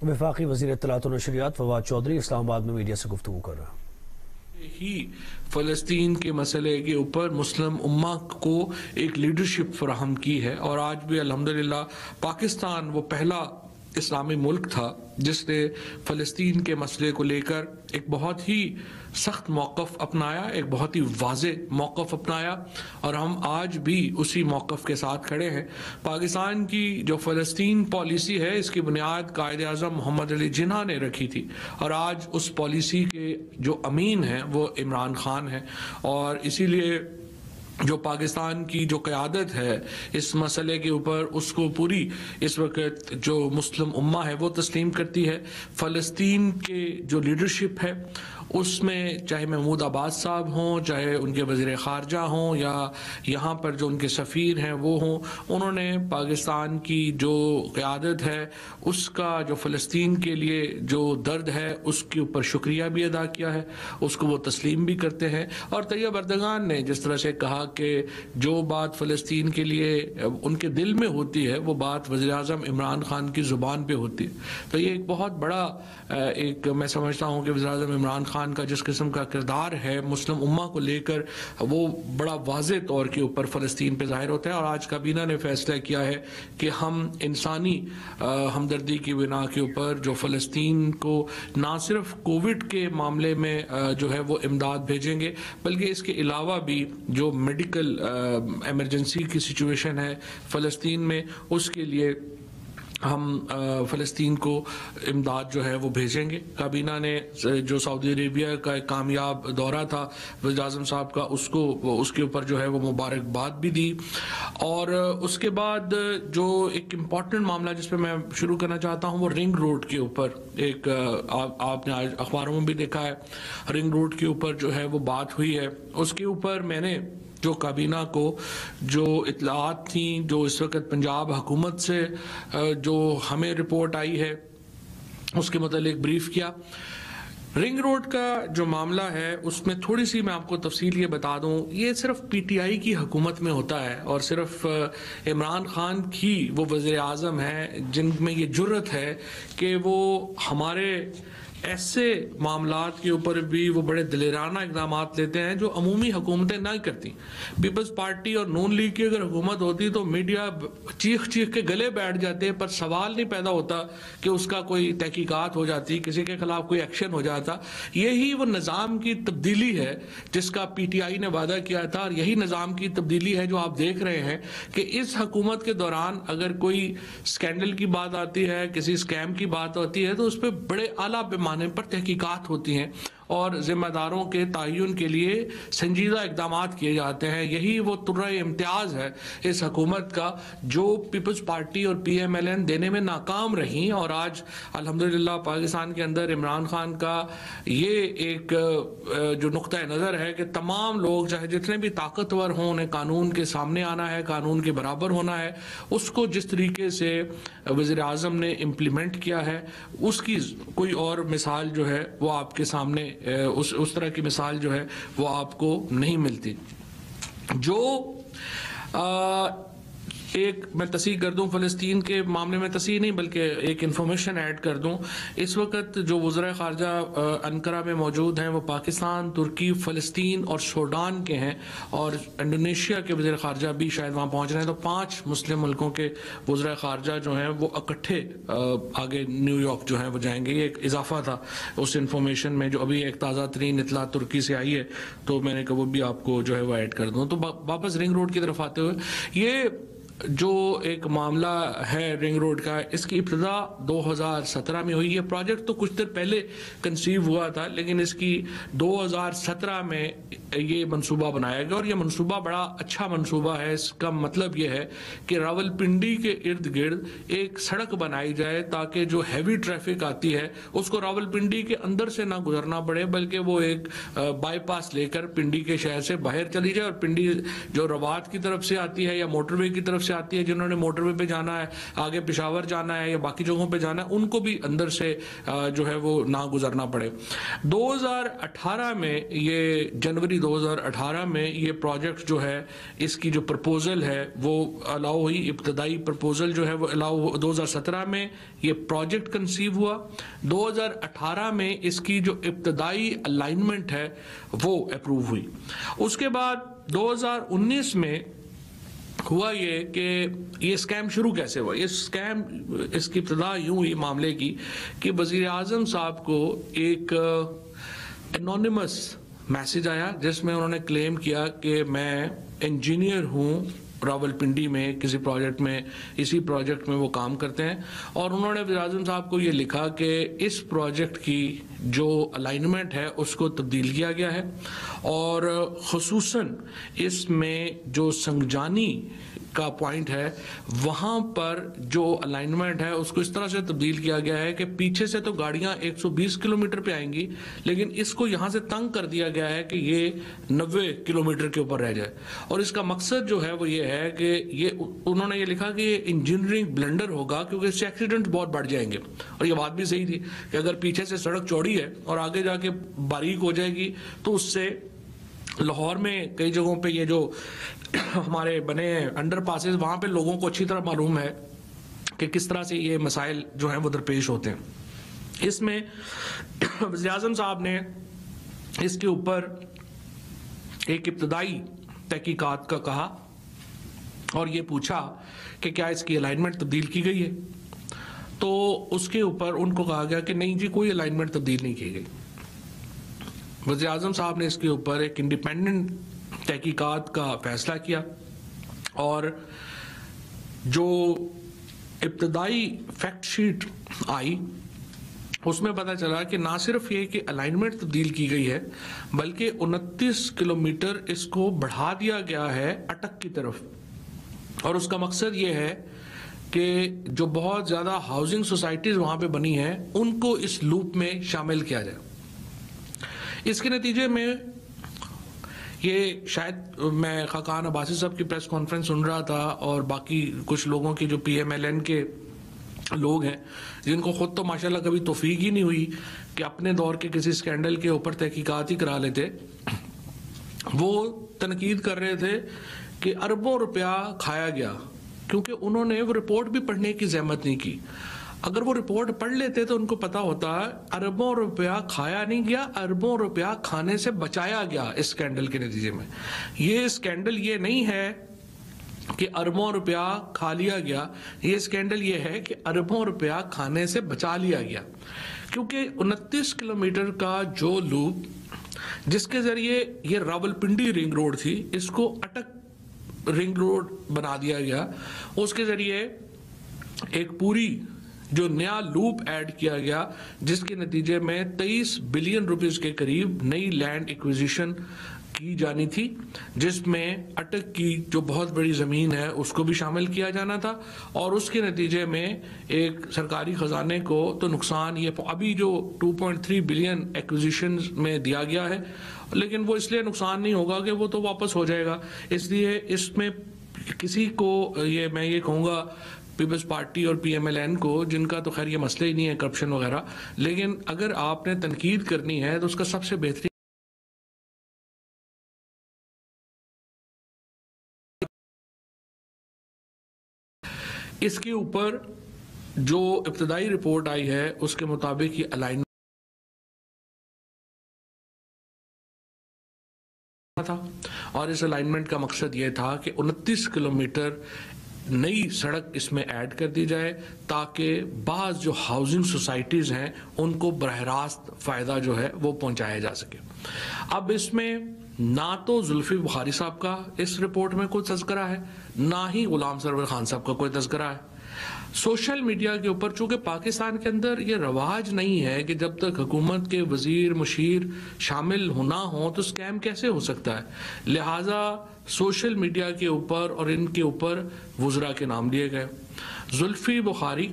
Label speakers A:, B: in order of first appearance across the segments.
A: وفاقی وزیر اطلاعات و نشریات فواد چودھری اسلام آباد میں میڈیا سے گفتگو کر رہا
B: ہی فلسطین کے مسئلے کے اوپر مسلم امہ کو ایک لیڈرشپ فراہم کی ہے، اور آج بھی الحمدللہ پاکستان وہ پہلا اسلامی ملک تھا جس نے فلسطین کے مسئلے کو لے کر ایک بہت ہی سخت موقف اپنایا، ایک بہت ہی واضح موقف اپنایا، اور ہم آج بھی اسی موقف کے ساتھ کھڑے ہیں۔ پاکستان کی جو فلسطین پالیسی ہے اس کی بنیاد قائد اعظم محمد علی جناح نے رکھی تھی، اور آج اس پالیسی کے جو امین ہیں وہ عمران خان ہیں، اور اسی لیے جو پاکستان کی جو قیادت ہے اس مسئلے کے اوپر اس کو پوری اس وقت جو مسلم امہ ہے وہ تسلیم کرتی ہے۔ فلسطین کے جو لیڈرشپ ہے اس میں چاہے محمود عباس صاحب ہوں، چاہے ان کے وزیر خارجہ ہوں، یا یہاں پر جو ان کے سفیر ہیں وہ ہوں، انہوں نے پاکستان کی جو قیادت ہے اس کا جو فلسطین کے لیے جو درد ہے اس کے اوپر شکریہ بھی ادا کیا ہے، اس کو وہ تسلیم بھی کرتے ہیں۔ اور طیب اردگان نے جس طرح سے کہا کہ جو بات فلسطین کے لیے ان کے دل میں ہوتی ہے وہ بات وزیر اعظم عمران خان کی زبان پہ ہوتی ہے، تو یہ ایک بہت بڑا ایک میں سمجھتا ہوں کہ وزیر اعظم عمران خان کا جس قسم کا کردار ہے مسلم امہ کو لے کر وہ بڑا واضح طور کے اوپر فلسطین پہ ظاہر ہوتا ہے۔ اور آج کابینہ نے فیصلہ کیا ہے کہ ہم انسانی ہمدردی کی بنا کے اوپر جو فلسطین کو نہ صرف کووڈ کے معاملے میں جو ہے وہ امداد بھیجیں گے، بلکہ اس کے علاوہ بھی جو میڈیکل ایمرجنسی کی سچویشن ہے فلسطین میں اس کے لیے ہم فلسطین کو امداد جو ہے وہ بھیجیں گے۔ کابینہ نے جو سعودی عربیہ کا ایک کامیاب دورہ تھا وزیر اعظم صاحب کا اس کے اوپر جو ہے وہ مبارکباد بھی دی، اور اس کے بعد جو ایک امپورٹنٹ معاملہ جس پہ میں شروع کرنا چاہتا ہوں وہ رنگ روڈ کے اوپر ایک آپ نے آج اخباروں میں بھی دیکھا ہے، رنگ روڈ کے اوپر جو ہے وہ بات ہوئی ہے۔ اس کے اوپر میں نے جو کابینہ کو جو اطلاعات تھیں جو اس وقت پنجاب حکومت سے جو ہمیں رپورٹ آئی ہے اس کے متعلق بریف کیا۔ رنگ روڈ کا جو معاملہ ہے اس میں تھوڑی سی میں آپ کو تفصیل یہ بتا دوں، یہ صرف پی ٹی آئی کی حکومت میں ہوتا ہے، اور صرف عمران خان کی وہ وزیر اعظم ہیں جن میں یہ جرت ہے کہ وہ ہمارے ایسے معاملات کے اوپر بھی وہ بڑے دلیرانہ اقدامات لیتے ہیں جو عمومی حکومتیں نہ کرتی۔ پیپلز پارٹی اور نون لیگ کی اگر حکومت ہوتی تو میڈیا چیخ کے گلے بیٹھ جاتے، پر سوال نہیں پیدا ہوتا کہ اس کا کوئی تحقیقات ہو جاتی، کسی کے خلاف کوئی ایکشن ہو جاتا۔ یہی وہ نظام کی تبدیلی ہے جس کا پی ٹی آئی نے وعدہ کیا تھا، اور یہی نظام کی تبدیلی ہے جو آپ دیکھ رہے ہیں کہ اس حکومت کے دوران اگر کوئی سکینڈل کی بات آتی ہے، کسی سکیم کی بات ہوتی ہے تو اس پہ بڑے اعلیٰ پر تحقیقات ہوتی ہیں اور ذمہ داروں کے تعین کے لیے سنجیدہ اقدامات کیے جاتے ہیں۔ یہی وہ طرح امتیاز ہے اس حکومت کا جو پیپلز پارٹی اور پی ایم ایل این دینے میں ناکام رہیں، اور آج الحمدللہ پاکستان کے اندر عمران خان کا یہ ایک جو نقطہ نظر ہے کہ تمام لوگ چاہے جتنے بھی طاقتور ہوں انہیں قانون کے سامنے آنا ہے، قانون کے برابر ہونا ہے، اس کو جس طریقے سے وزیر اعظم نے امپلیمنٹ کیا ہے اس کی کوئی اور مثال جو ہے وہ آپ کے سامنے اس طرح کی مثال جو ہے وہ آپ کو نہیں ملتی۔ جو ایک میں تصحیح کر دوں فلسطین کے معاملے میں، تصحیح نہیں بلکہ ایک انفارمیشن ایڈ کر دوں، اس وقت جو وزراء خارجہ انقرہ میں موجود ہیں وہ پاکستان، ترکی، فلسطین اور سوڈان کے ہیں، اور انڈونیشیا کے وزیر خارجہ بھی شاید وہاں پہنچ رہے ہیں، تو 5 مسلم ملکوں کے وزراء خارجہ جو ہیں وہ اکٹھے آگے نیو یارک جو ہیں وہ جائیں گے۔ یہ ایک اضافہ تھا اس انفارمیشن میں جو ابھی ایک تازہ ترین اطلاع ترکی سے آئی ہے، تو میں نے کہا وہ بھی آپ کو جو ہے وہ ایڈ کر دوں۔ تو واپس رنگ روڈ کی طرف آتے ہوئے، یہ جو ایک معاملہ ہے رنگ روڈ کا، اس کی ابتدا 2017 میں ہوئی۔ یہ پروجیکٹ تو کچھ دیر پہلے کنسیو ہوا تھا، لیکن اس کی 2017 میں یہ منصوبہ بنایا گیا، اور یہ منصوبہ بڑا اچھا منصوبہ ہے۔ اس کا مطلب یہ ہے کہ راولپنڈی کے ارد گرد ایک سڑک بنائی جائے تاکہ جو ہیوی ٹریفک آتی ہے اس کو راولپنڈی کے اندر سے نہ گزرنا پڑے، بلکہ وہ ایک بائی پاس لے کر پنڈی کے شہر سے باہر چلی جائے، اور پنڈی جو روات کی طرف سے آتی ہے یا موٹر وے کی طرف سے سے آتی ہے, جنہوں نے موٹر وے پہ جانا ہے, آگے پشاور جانا ہے یا باقی جگہوں پہ جانا ہے, ان کو بھی اندر سے جو ہے وہ نہ گزرنا پڑے. 2018 میں یہ جنوری 2018 میں یہ پروجیکٹ جو ہے اس کی جو پرپوزل ہے وہ الاؤ ہوئی. ابتدائی پرپوزل جو ہے وہ الاؤ 2017 میں یہ پروجیکٹ کنسیو ہوا. 2018 میں اس کی جو ابتدائی الائنمنٹ ہے وہ اپروو ہوئی. اس کے بعد 2019 میں ہوا یہ کہ یہ اسکیم شروع کیسے ہوا. یہ اسکیم, اس کی ابتدا یوں ہوئی معاملے کی کہ وزیر اعظم صاحب کو ایک انونیمس میسج آیا جس میں انہوں نے کلیم کیا کہ میں انجینئر ہوں راولپنڈی میں کسی پروجیکٹ میں, اسی پروجیکٹ میں وہ کام کرتے ہیں, اور انہوں نے وزیر اعظم صاحب کو یہ لکھا کہ اس پروجیکٹ کی جو الائنمنٹ ہے اس کو تبدیل کیا گیا ہے, اور خصوصاً اس میں جو سنگجانی کا پوائنٹ ہے وہاں پر جو الائنمنٹ ہے اس کو اس طرح سے تبدیل کیا گیا ہے کہ پیچھے سے تو گاڑیاں 120 کلومیٹر پہ آئیں گی, لیکن اس کو یہاں سے تنگ کر دیا گیا ہے کہ یہ 90 کلومیٹر کے اوپر رہ جائے. اور اس کا مقصد جو ہے وہ یہ ہے کہ یہ انہوں نے یہ لکھا کہ یہ انجینئرنگ بلنڈر ہوگا کیونکہ اس سے ایکسیڈنٹ بہت بڑھ جائیں گے. اور یہ بات بھی صحیح تھی کہ اگر پیچھے سے سڑک چوڑی ہے اور آگے جا کے باریک ہو جائے گی تو اس سے لاہور میں کئی جگہوں پہ یہ جو ہمارے بنے ہیں انڈر پاسز, وہاں پہ لوگوں کو اچھی طرح معلوم ہے کہ کس طرح سے یہ مسائل جو ہیں وہ درپیش ہوتے ہیں. اس میں وزیر اعظم صاحب نے اس کے اوپر ایک ابتدائی تحقیقات کا کہا اور یہ پوچھا کہ کیا اس کی الائنمنٹ تبدیل کی گئی ہے. تو اس کے اوپر ان کو کہا گیا کہ نہیں جی, کوئی الائنمنٹ تبدیل نہیں کی گئی. وزیر اعظم صاحب نے اس کے اوپر ایک انڈیپینڈنٹ تحقیقات کا فیصلہ کیا, اور جو ابتدائی فیکٹ شیٹ آئی اس میں پتہ چلا کہ نہ صرف یہ کہ الائنمنٹ تبدیل کی گئی ہے بلکہ 29 کلومیٹر اس کو بڑھا دیا گیا ہے اٹک کی طرف. اور اس کا مقصد یہ ہے کہ جو بہت زیادہ ہاؤسنگ سوسائٹیز وہاں پہ بنی ہیں ان کو اس لوپ میں شامل کیا جائے. اس کے نتیجے میں یہ شاید میں خاقان عباسی صاحب کی پریس کانفرنس سن رہا تھا اور باقی کچھ لوگوں کی جو پی ایم ایل این کے لوگ ہیں جن کو خود تو ماشاءاللہ کبھی توفیق ہی نہیں ہوئی کہ اپنے دور کے کسی سکینڈل کے اوپر تحقیقات ہی کرا لیتے, وہ تنقید کر رہے تھے کہ اربوں روپیہ کھایا گیا کیونکہ انہوں نے وہ رپورٹ بھی پڑھنے کی زحمت نہیں کی. اگر وہ رپورٹ پڑھ لیتے تو ان کو پتا ہوتا اربوں روپیہ کھایا نہیں گیا, اربوں روپیہ کھانے سے بچایا گیا اس سکینڈل کے نتیجے میں. یہ سکینڈل یہ نہیں ہے کہ اربوں روپیہ کھا لیا گیا, یہ سکینڈل یہ ہے کہ اربوں روپیہ کھانے سے بچا لیا گیا. کیونکہ 29 کلومیٹر کا جو لوپ جس کے ذریعے یہ راولپنڈی رنگ روڈ تھی اس کو اٹک رنگ روڈ بنا دیا گیا, اس کے ذریعے ایک پوری جو نیا لوپ ایڈ کیا گیا جس کے نتیجے میں 23 بلین روپیز کے قریب نئی لینڈ ایکویزیشن کی جانی تھی, جس میں اٹک کی جو بہت بڑی زمین ہے اس کو بھی شامل کیا جانا تھا. اور اس کے نتیجے میں ایک سرکاری خزانے کو تو نقصان, یہ ابھی جو 2.3 بلین ایکویزیشن میں دیا گیا ہے لیکن وہ اس لیے نقصان نہیں ہوگا کہ وہ تو واپس ہو جائے گا. اس لیے اس میں کسی کو میں یہ کہوں گا پیپلز پارٹی اور پی ایم ایل این کو, جن کا تو خیر یہ مسئلہ ہی نہیں ہے کرپشن وغیرہ, لیکن اگر آپ نے تنقید کرنی ہے تو اس کا سب سے بہترین اس کے اوپر جو ابتدائی رپورٹ آئی ہے اس کے مطابق یہ الائنمنٹ تھا, اور اس الائنمنٹ کا مقصد یہ تھا کہ 29 کلومیٹر نئی سڑک اس میں ایڈ کر دی جائے تاکہ بعض جو ہاؤسنگ سوسائٹیز ہیں ان کو براہ راست فائدہ جو ہے وہ پہنچایا جا سکے. اب اس میں نہ تو زلفی بخاری صاحب کا اس رپورٹ میں کوئی تذکرہ ہے, نہ ہی غلام سرور خان صاحب کا کوئی تذکرہ ہے. سوشل میڈیا کے اوپر چونکہ پاکستان کے اندر یہ رواج نہیں ہے کہ جب تک حکومت کے وزیر مشیر شامل ہونا ہو تو اسکیم کیسے ہو سکتا ہے, لہٰذا سوشل میڈیا کے اوپر اور ان کے اوپر وزراء کے نام لیے گئے. زلفی بخاری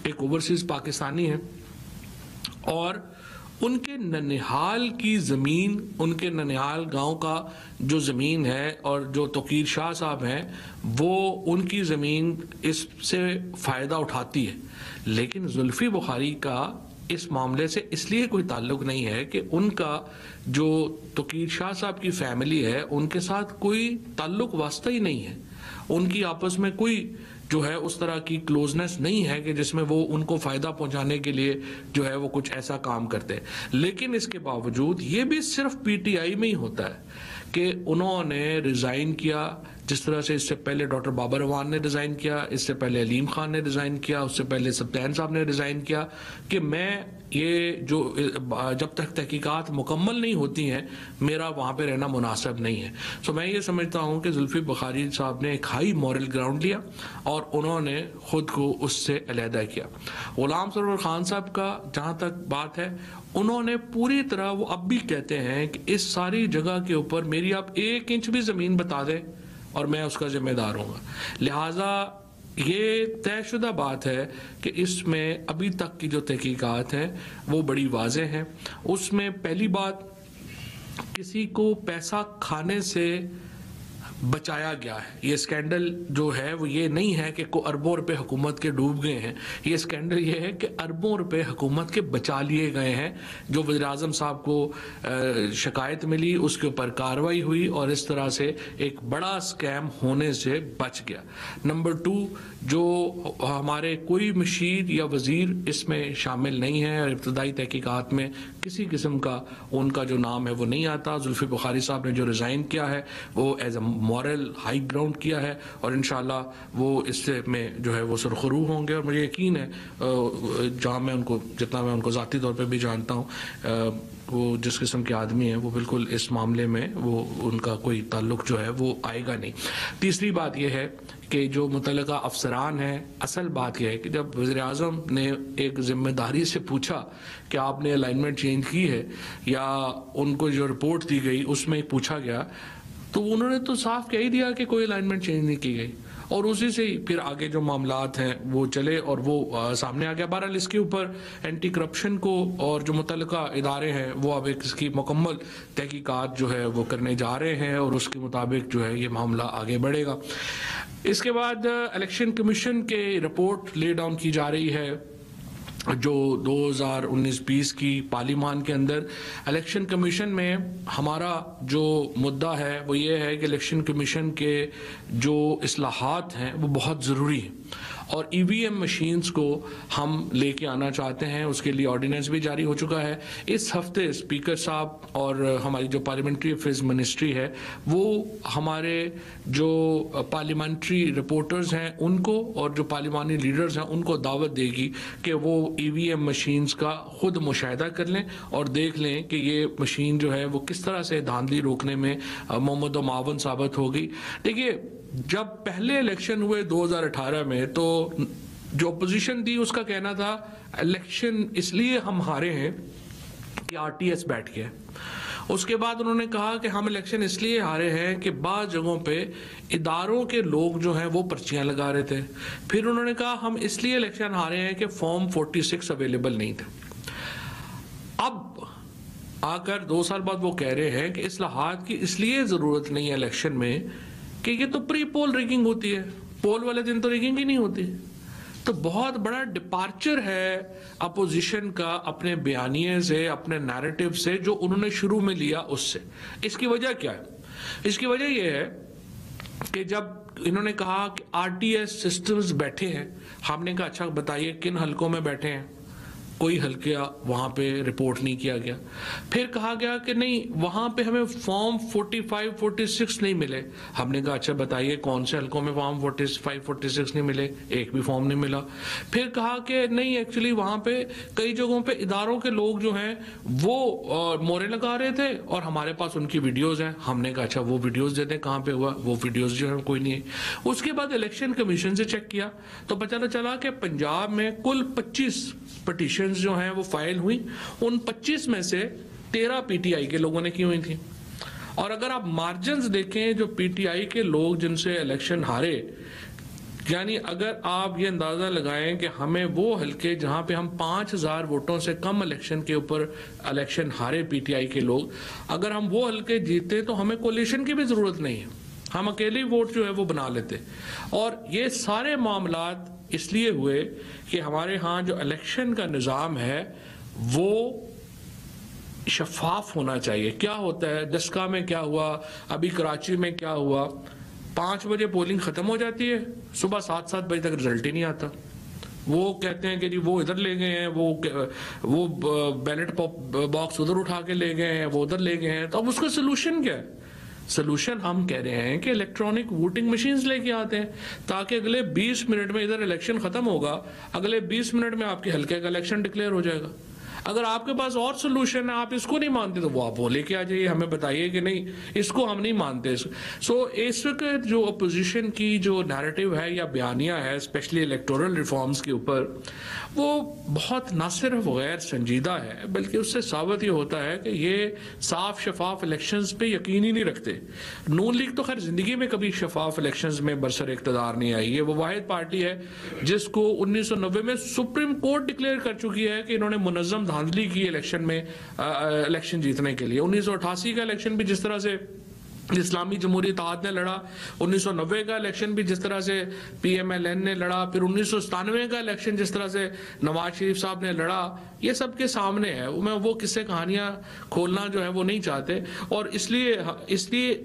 B: ایک اوورسیز پاکستانی ہے اور ان کے ننہال کی زمین، ان کے ننہال گاؤں کا جو زمین ہے اور جو توقیر شاہ صاحب ہیں وہ ان کی زمین اس سے فائدہ اٹھاتی ہے، لیکن زلفی بخاری کا اس معاملے سے اس لیے کوئی تعلق نہیں ہے کہ ان کا جو توقیر شاہ صاحب کی فیملی ہے ان کے ساتھ کوئی تعلق واسطہ ہی نہیں ہے، ان کی آپس میں کوئی جو ہے اس طرح کی کلوزنس نہیں ہے کہ جس میں وہ ان کو فائدہ پہنچانے کے لیے جو ہے وہ کچھ ایسا کام کرتے، لیکن اس کے باوجود یہ بھی صرف پی ٹی آئی میں ہی ہوتا ہے کہ انہوں نے ریزائن کیا، جس طرح سے اس سے پہلے ڈاکٹر بابر اعوان نے ریزائن کیا، اس سے پہلے علیم خان نے ریزائن کیا، اس سے پہلے سبطین صاحب نے ریزائن کیا کہ میں یہ جو جب تک تحقیقات مکمل نہیں ہوتی ہیں میرا وہاں پہ رہنا مناسب نہیں ہے۔ سو میں یہ سمجھتا ہوں کہ زلفی بخاری صاحب نے ایک ہائی مورل گراؤنڈ لیا اور انہوں نے خود کو اس سے علیحدہ کیا۔ غلام سرور خان صاحب کا جہاں تک بات ہے، انہوں نے پوری طرح، وہ اب بھی کہتے ہیں کہ اس ساری جگہ کے اوپر میری آپ 1 انچ بھی زمین بتا دیں اور میں اس کا ذمہ دار ہوں گا، لہٰذا یہ طے شدہ بات ہے کہ اس میں ابھی تک کی جو تحقیقات ہیں وہ بڑی واضح ہیں۔ اس میں پہلی بات، کسی کو پیسہ کھانے سے بچایا گیا ہے۔ یہ سکینڈل جو ہے وہ یہ نہیں ہے کہ اربوں روپے حکومت کے ڈوب گئے ہیں، یہ سکینڈل یہ ہے کہ اربوں روپے حکومت کے بچا لیے گئے ہیں۔ جو وزیر اعظم صاحب کو شکایت ملی اس کے اوپر کارروائی ہوئی اور اس طرح سے ایک بڑا سکیم ہونے سے بچ گیا۔ نمبر 2، جو ہمارے کوئی مشیر یا وزیر اس میں شامل نہیں ہے اور ابتدائی تحقیقات میں کسی قسم کا ان کا جو نام ہے وہ نہیں آتا۔ زلفی بخاری صاحب نے جو ریزائن کیا ہے وہ as a moral high ground کیا ہے اور انشاءاللہ وہ اس سے میں جو ہے وہ سرخرو ہوں گے، اور مجھے یقین ہے جہاں میں ان کو، جتنا میں ان کو ذاتی طور پہ بھی جانتا ہوں، وہ جس قسم کے آدمی ہیں وہ بالکل اس معاملے میں وہ ان کا کوئی تعلق جو ہے وہ آئے گا نہیں۔ تیسری بات یہ ہے کہ جو متعلقہ افسران ہیں، اصل بات یہ ہے کہ جب وزیر اعظم نے ایک ذمہ داری سے پوچھا کہ آپ نے الائنمنٹ چینج کی ہے یا ان کو جو رپورٹ دی گئی اس میں پوچھا گیا، تو انہوں نے تو صاف کہہ ہی دیا کہ کوئی الائنمنٹ چینج نہیں کی گئی، اور اسی سے ہی پھر آگے جو معاملات ہیں وہ چلے اور وہ سامنے آ گیا۔ بہرحال اس کے اوپر اینٹی کرپشن کو اور جو متعلقہ ادارے ہیں وہ اب اس کی مکمل تحقیقات جو ہے وہ کرنے جا رہے ہیں اور اس کے مطابق جو ہے یہ معاملہ آگے بڑھے گا۔ اس کے بعد الیکشن کمیشن کے رپورٹ لے ڈاؤن کی جا رہی ہے جو 2019-20 کی پارلیمان کے اندر۔ الیکشن کمیشن میں ہمارا جو مدعا ہے وہ یہ ہے کہ الیکشن کمیشن کے جو اصلاحات ہیں وہ بہت ضروری ہیں اور ای وی ایم مشینز کو ہم لے کے آنا چاہتے ہیں، اس کے لیے آرڈیننس بھی جاری ہو چکا ہے۔ اس ہفتے اسپیکر صاحب اور ہماری جو پارلیمنٹری افیئرز منسٹری ہے وہ ہمارے جو پارلیمنٹری رپورٹرز ہیں ان کو اور جو پارلیمانی لیڈرز ہیں ان کو دعوت دے گی کہ وہ ای وی ایم مشینز کا خود مشاہدہ کر لیں اور دیکھ لیں کہ یہ مشین جو ہے وہ کس طرح سے دھاندلی روکنے میں مومد و معاون ثابت ہوگی۔ دیکھیے، جب پہلے الیکشن ہوئے 2018 میں تو جو اپوزیشن تھی اس کا کہنا تھا الیکشن اس لیے ہم ہارے ہیں کہ آر ٹی ایس بیٹھ گیا۔ اس کے بعد انہوں نے کہا کہ ہم الیکشن اس لیے ہارے ہیں کہ بعض جگہوں پہ اداروں کے لوگ جو ہیں وہ پرچیاں لگا رہے تھے۔ پھر انہوں نے کہا ہم اس لیے الیکشن ہارے ہیں کہ فارم 46 اویلیبل نہیں تھا۔ اب آ کر 2 سال بعد وہ کہہ رہے ہیں کہ اصلاحات کی اس لیے ضرورت نہیں ہے الیکشن میں کہ یہ تو پری پول ریگنگ ہوتی ہے، پول والے دن تو ریگنگ ہی نہیں ہوتی۔ تو بہت بڑا ڈپارچر ہے اپوزیشن کا اپنے بیانیے سے، اپنے نیریٹو سے جو انہوں نے شروع میں لیا اس سے۔ اس کی وجہ کیا ہے؟ اس کی وجہ یہ ہے کہ جب انہوں نے کہا کہ آر ٹی ایس سسٹمز بیٹھے ہیں، ہم نے کہا اچھا بتائیے کن حلقوں میں بیٹھے ہیں؟ کوئی حلقہ وہاں پہ رپورٹ نہیں کیا گیا۔ پھر کہا گیا کہ نہیں وہاں پہ ہمیں فارم 45 46 نہیں ملے۔ ہم نے کہا اچھا بتائیے کون سے حلقوں میں فارم 45 46 نہیں ملے؟ ایک بھی فارم نہیں ملا۔ پھر کہا کہ نہیں ایکچولی وہاں پہ کئی جگہوں پہ اداروں کے لوگ جو ہیں وہ مورے لگا رہے تھے اور ہمارے پاس ان کی ویڈیوز ہیں۔ ہم نے کہا اچھا وہ ویڈیوز دے دیں کہاں پہ ہوا، وہ ویڈیوز جو ہیں کوئی نہیں ہے۔ اس کے بعد الیکشن کمیشن سے چیک کیا تو پتہ چلا کہ پنجاب میں کل 25 پٹیشنز جو ہیں وہ فائل ہوئی، ان 25 میں سے 13 پی ٹی آئی کے لوگوں نے کی ہوئی تھی۔ اور اگر آپ مارجنز دیکھیں جو پی ٹی آئی کے لوگ جن سے الیکشن ہارے یعنی اگر آپ یہ اندازہ لگائیں کہ ہمیں وہ حلقے جہاں پہ ہم 5000 ووٹوں سے کم الیکشن کے اوپر الیکشن ہارے پی ٹی آئی کے لوگ، اگر ہم وہ حلقے جیتے تو ہمیں کولیشن کی بھی ضرورت نہیں ہے، ہم اکیلے ووٹ جو ہے وہ بنا لیتے. اور یہ سارے معاملات اس لیے ہوئے کہ ہمارے ہاں جو الیکشن کا نظام ہے وہ شفاف ہونا چاہیے. کیا ہوتا ہے ڈسکا میں کیا ہوا، ابھی کراچی میں کیا ہوا، 5 بجے پولنگ ختم ہو جاتی ہے، صبح 7 بجے تک رزلٹ ہی نہیں آتا. وہ کہتے ہیں کہ جی وہ ادھر لے گئے ہیں، وہ بیلٹ باکس ادھر اٹھا کے لے گئے ہیں، وہ ادھر لے گئے ہیں. تو اب اس کا سلوشن کیا ہے؟ سلوشن ہم کہہ رہے ہیں کہ الیکٹرانک ووٹنگ مشینز لے کے آتے ہیں تاکہ اگلے 20 منٹ میں ادھر الیکشن ختم ہوگا، اگلے 20 منٹ میں آپ کے حلقے کا الیکشن ڈکلیئر ہو جائے گا. اگر آپ کے پاس اور سلوشن ہے، آپ اس کو نہیں مانتے تو وہ آپ وہ لے کے آ جائیے، ہمیں بتائیے کہ نہیں اس کو ہم نہیں مانتے. سو اس وقت جو اپوزیشن کی جو نیریٹو ہے یا بیانیہ ہے اسپیشلی الیکٹورل ریفارمز کے اوپر، وہ بہت نہ صرف غیر سنجیدہ ہے بلکہ اس سے ثابت یہ ہوتا ہے کہ یہ صاف شفاف الیکشنز پہ یقین ہی نہیں رکھتے. نون لیگ تو خیر زندگی میں کبھی شفاف الیکشنز میں برسر اقتدار نہیں آئی. یہ وہ واحد پارٹی ہے جس کو 1990 میں سپریم کورٹ ڈکلیئر کر چکی ہے کہ انہوں نے منظم دھاندلی کی الیکشن میں الیکشن جیتنے کے لیے. 1988 کا الیکشن بھی جس طرح سے اسلامی جمہوری اتحاد نے لڑا، 1990 کا الیکشن بھی جس طرح سے پی ایم ایل این نے لڑا، پھر 1997 کا الیکشن جس طرح سے نواز شریف صاحب نے لڑا، یہ سب کے سامنے ہے. میں وہ قصے کہانیاں کھولنا جو ہے وہ نہیں چاہتے، اور اس لیے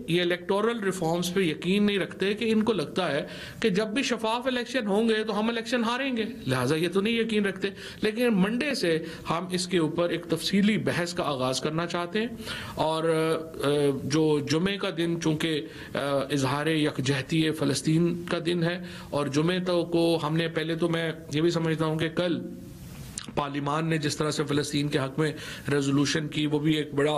B: یہ الیکٹورل ریفارمز پہ یقین نہیں رکھتے کہ ان کو لگتا ہے کہ جب بھی شفاف الیکشن ہوں گے تو ہم الیکشن ہاریں گے، لہٰذا یہ تو نہیں یقین رکھتے. لیکن منڈے سے ہم اس کے اوپر ایک تفصیلی بحث کا آغاز کرنا چاہتے ہیں. اور جو جمعے کا دن چونکہ اظہار یکجہتی فلسطین کا دن ہے، اور جمعے کو ہم نے پہلے تو میں یہ بھی سمجھتا ہوں کہ کل پارلیمان نے جس طرح سے فلسطین کے حق میں ریزولوشن کی وہ بھی ایک بڑا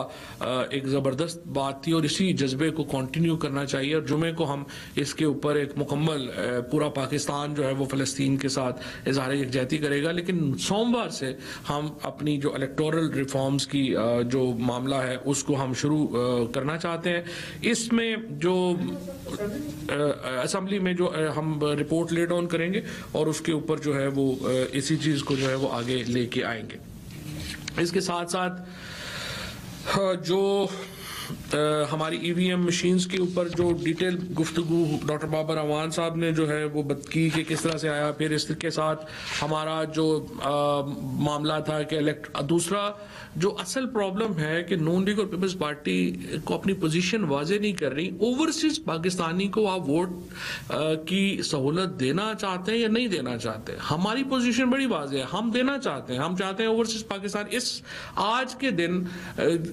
B: ایک زبردست بات تھی، اور اسی جذبے کو کنٹینیو کرنا چاہیے. اور جمعے کو ہم اس کے اوپر ایک مکمل پورا پاکستان جو ہے وہ فلسطین کے ساتھ اظہار یکجہتی کرے گا. لیکن سوموار سے ہم اپنی جو الیکٹورل ریفارمز کی جو معاملہ ہے اس کو ہم شروع کرنا چاہتے ہیں. اس میں جو اسمبلی میں جو ہم رپورٹ لے ڈاؤن کریں گے اور اس کے اوپر جو ہے وہ اسی چیز کو جو ہے وہ آگے لے کے آئیں گے. اس کے ساتھ ساتھ جو ہماری ای وی ایم مشینز کے اوپر جو ڈیٹیل گفتگو ڈاکٹر بابر اعوان صاحب نے جو ہے وہ کی کہ کس طرح سے آیا، پھر اس کے ساتھ ہمارا جو معاملہ تھا کہ دوسرا جو اصل پرابلم ہے کہ نون لیگ اور پیپلز پارٹی کو اپنی پوزیشن واضح نہیں کر رہی. اوورسیز پاکستانی کو آپ ووٹ کی سہولت دینا چاہتے ہیں یا نہیں دینا چاہتے؟ ہماری پوزیشن بڑی واضح ہے، ہم دینا چاہتے ہیں. ہم چاہتے ہیں اوورسیز پاکستان اس آج کے دن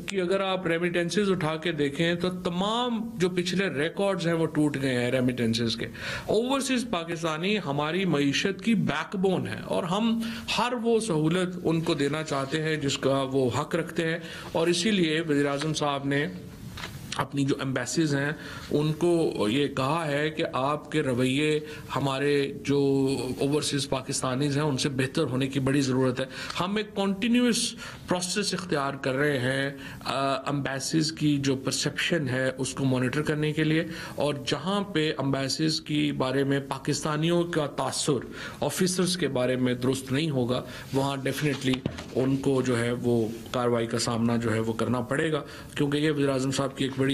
B: کی اگر آپ ریمیٹنسز اٹھا کے دیکھیں تو تمام جو پچھلے ریکارڈز ہیں وہ ٹوٹ گئے ہیں ریمیٹنسز کے. اوورسیز پاکستانی ہماری معیشت کی بیک بون ہے، اور ہم ہر وہ سہولت ان کو دینا چاہتے ہیں جس کا وہ حق رکھتے ہیں. اور اسی لیے وزیر اعظم صاحب نے اپنی جو ایمبیسیز ہیں ان کو یہ کہا ہے کہ آپ کے رویے ہمارے جو اوورسیز پاکستانیز ہیں ان سے بہتر ہونے کی بڑی ضرورت ہے. ہم ایک کنٹینیوس پروسیس اختیار کر رہے ہیں ایمبیسیز کی جو پرسیپشن ہے اس کو مانیٹر کرنے کے لیے، اور جہاں پہ ایمبیسیز کی بارے میں پاکستانیوں کا تاثر آفیسرز کے بارے میں درست نہیں ہوگا وہاں ڈیفینیٹلی ان کو جو ہے وہ کارروائی کا سامنا جو ہے وہ کرنا پڑے گا. کیونکہ یہ وزیر اعظم صاحب کی ایک بڑی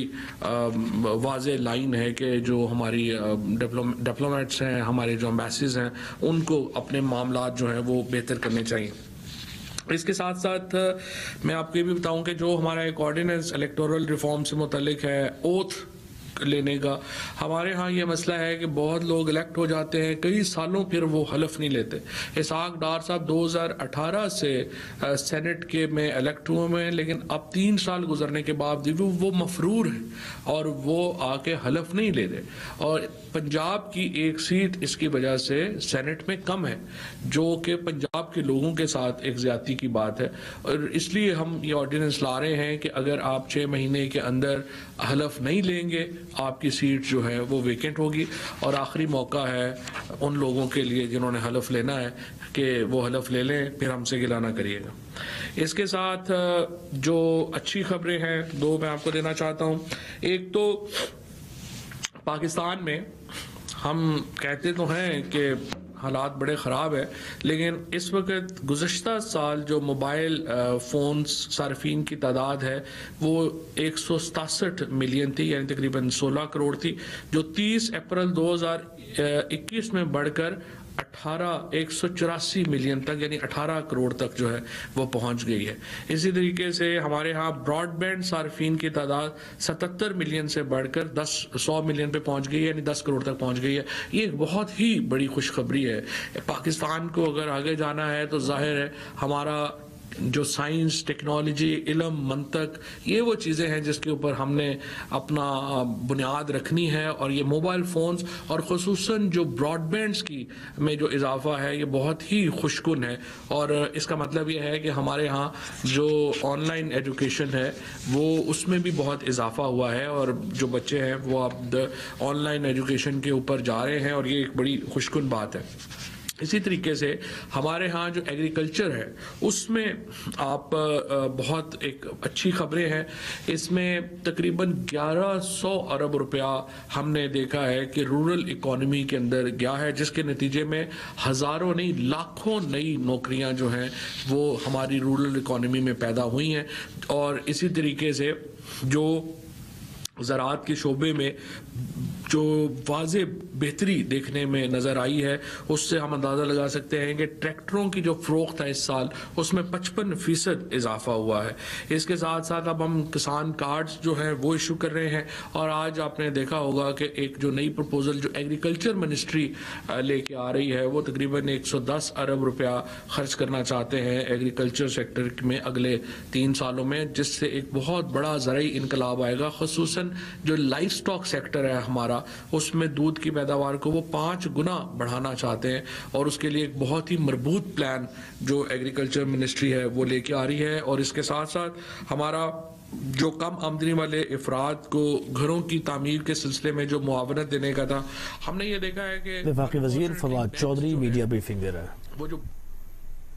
B: واضح لائن ہے کہ جو ہماری ڈپلومیٹس ہیں، ہمارے جو ایمبیسیز ہیں، ان کو اپنے معاملات جو ہیں وہ بہتر کرنے چاہیے. اس کے ساتھ ساتھ میں آپ کو یہ بھی بتاؤں کہ جو ہمارا ایک آرڈیننس الیکٹورل ریفارم سے متعلق ہے اوتھ لینے کا، ہمارے ہاں یہ مسئلہ ہے کہ بہت لوگ الیکٹ ہو جاتے ہیں کئی سالوں پھر وہ حلف نہیں لیتے. اسحاق ڈار صاحب 2018 سے سینٹ کے میں الیکٹ ہوئے ہیں، لیکن اب 3 سال گزرنے کے بعد وہ مفرور ہیں اور وہ آ کے حلف نہیں لے رہے. اور پنجاب کی ایک سیٹ اس کی وجہ سے سینٹ میں کم ہے، جو کہ پنجاب کے لوگوں کے ساتھ ایک زیادتی کی بات ہے. اور اس لیے ہم یہ آرڈیننس لا رہے ہیں کہ اگر آپ 6 مہینے کے اندر حلف نہیں لیں گے آپ کی سیٹ جو ہے وہ ویکنٹ ہوگی. اور آخری موقع ہے ان لوگوں کے لیے جنہوں نے حلف لینا ہے کہ وہ حلف لے لیں، پھر ہم سے گلہ نہ کریے گا. اس کے ساتھ جو اچھی خبریں ہیں 2 میں آپ کو دینا چاہتا ہوں. ایک تو پاکستان میں ہم کہتے تو ہیں کہ حالات بڑے خراب ہے، لیکن اس وقت گزشتہ سال جو موبائل فونز صارفین کی تعداد ہے وہ 167 ملین تھی، یعنی تقریباً 16 کروڑ تھی، جو 30 اپریل 2021 میں بڑھ کر 184 ملین تک، یعنی 18 کروڑ تک جو ہے وہ پہنچ گئی ہے۔ اسی طریقے سے ہمارے ہاں براڈ بینڈ صارفین کی تعداد 77 ملین سے بڑھ کر 100 ملین پہ پہنچ گئی ہے، یعنی 10 کروڑ تک پہنچ گئی ہے۔ یہ ایک بہت ہی بڑی خوشخبری ہے۔ پاکستان کو اگر آگے جانا ہے تو ظاہر ہے ہمارا جو سائنس، ٹیکنالوجی، علم، منطق، یہ وہ چیزیں ہیں جس کے اوپر ہم نے اپنا بنیاد رکھنی ہے، اور یہ موبائل فونز اور خصوصاً جو براڈ بینڈز کی میں جو اضافہ ہے یہ بہت ہی خوشکن ہے، اور اس کا مطلب یہ ہے کہ ہمارے ہاں جو آن لائن ایجوکیشن ہے وہ اس میں بھی بہت اضافہ ہوا ہے، اور جو بچے ہیں وہ اب آن لائن ایجوکیشن کے اوپر جا رہے ہیں، اور یہ ایک بڑی خوشکن بات ہے۔ اسی طریقے سے ہمارے ہاں جو ایگریکلچر ہے اس میں آپ بہت ایک اچھی خبریں ہیں، اس میں تقریباً 1100 ارب روپیہ ہم نے دیکھا ہے کہ رورل اکانومی کے اندر گیا ہے، جس کے نتیجے میں ہزاروں نہیں لاکھوں نئی نوکریاں جو ہیں وہ ہماری رورل اکانومی میں پیدا ہوئی ہیں۔ اور اسی طریقے سے جو زراعت کے شعبے میں جو واضح بہتری دیکھنے میں نظر آئی ہے، اس سے ہم اندازہ لگا سکتے ہیں کہ ٹریکٹروں کی جو فروخت ہے اس سال اس میں 55% اضافہ ہوا ہے۔ اس کے ساتھ ساتھ اب ہم کسان کارڈز جو ہیں وہ ایشو کر رہے ہیں، اور آج آپ نے دیکھا ہوگا کہ ایک جو نئی پروپوزل جو ایگریکلچر منسٹری لے کے آ رہی ہے وہ تقریباً 110 ارب روپیہ خرچ کرنا چاہتے ہیں ایگریکلچر سیکٹر میں اگلے 3 سالوں میں، جس سے ایک بہت بڑا زرعی انقلاب آئے گا۔ خصوصاً جو لائف سٹاک سیکٹر ہے ہمارا، اس میں دودھ کی پیداوار کو وہ 5 گنا بڑھانا چاہتے ہیں، اور اس کے لیے ایک بہت ہی مربوط پلان جو ایگریکلچر منسٹری ہے وہ لے کے آ رہی ہے۔ اور اس کے ساتھ ساتھ ہمارا جو کم آمدنی والے افراد کو گھروں کی تعمیر کے سلسلے میں جو معاونت دینے کا تھا، ہم نے یہ دیکھا ہے کہ
A: وفاقی وزیر فواد چودھری میڈیا بریفنگ دے رہا ہے۔
B: وہ جو